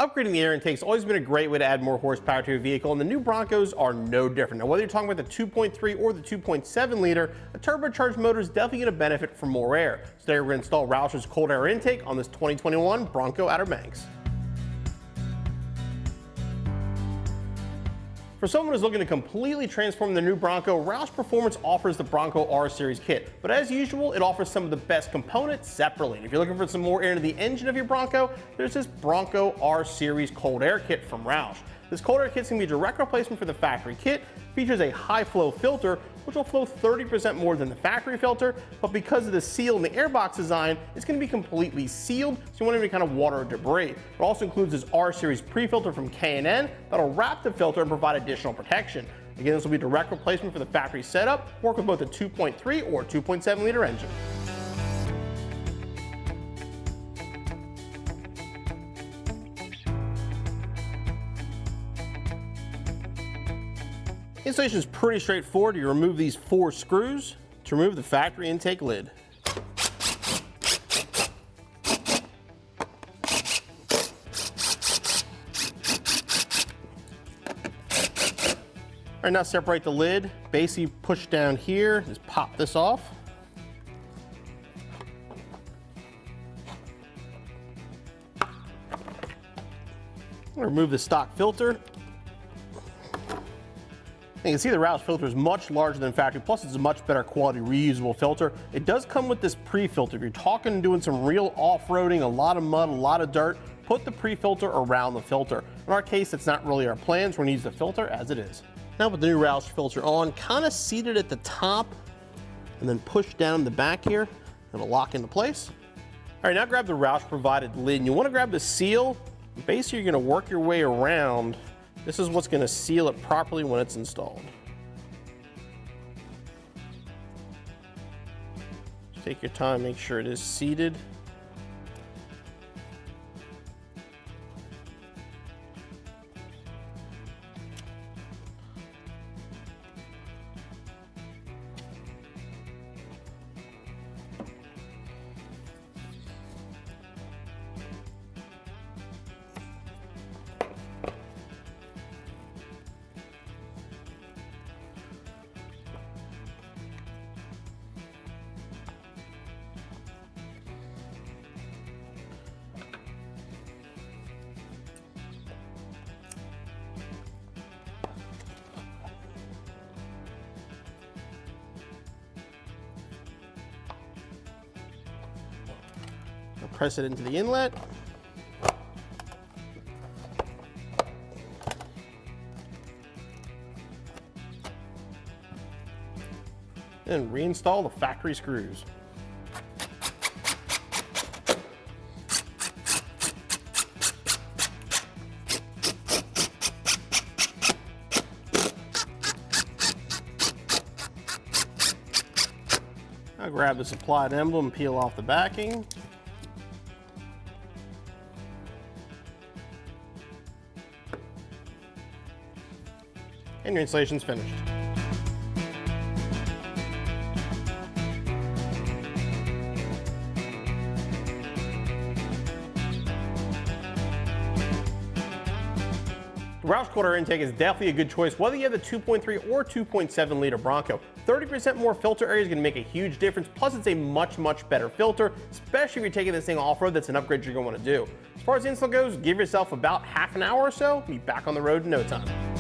Upgrading the air intake has always been a great way to add more horsepower to your vehicle, and the new Broncos are no different. Now, whether you're talking about the 2.3 or the 2.7 liter, a turbocharged motor is definitely going to benefit from more air. So today we're going to install Roush's cold air intake on this 2021 Bronco Outer Banks. For someone who's looking to completely transform the new Bronco, Roush Performance offers the Bronco R Series kit. But as usual, it offers some of the best components separately. And if you're looking for some more air into the engine of your Bronco, there's this Bronco R Series cold air kit from Roush. This cold air kit's going to be a direct replacement for the factory kit, features a high flow filter, which will flow 30% more than the factory filter, but because of the seal and the airbox design, it's going to be completely sealed, so you won't have any kind of water or debris. It also includes this R Series pre-filter from K&N that'll wrap the filter and provide additional protection. Again, this will be a direct replacement for the factory setup, work with both a 2.3 or 2.7 liter engine. Installation is pretty straightforward. You remove these 4 screws to remove the factory intake lid. All right, now separate the lid. Basically push down here, just pop this off. Remove the stock filter. You can see the Roush filter is much larger than factory, plus it's a much better quality reusable filter. It does come with this pre-filter. If you're talking and doing some real off-roading, a lot of mud, a lot of dirt, put the pre-filter around the filter. In our case, that's not really our plans. We're gonna use the filter as it is. Now with the new Roush filter on, kind of seat it at the top and then push down the back here. It'll lock into place. All right, now grab the Roush provided lid. And you wanna grab the seal. Basically, you're gonna work your way around. This is what's going to seal it properly when it's installed. Just take your time, make sure it is seated. Press it into the inlet. And reinstall the factory screws. Now grab the supplied emblem and peel off the backing. And your installation's finished. The Roush cold air intake is definitely a good choice, whether you have the 2.3 or 2.7 liter Bronco. 30% more filter area is going to make a huge difference, plus it's a much better filter, especially if you're taking this thing off-road. That's an upgrade you're going to want to do. As far as the install goes, give yourself about half an hour or so, be back on the road in no time.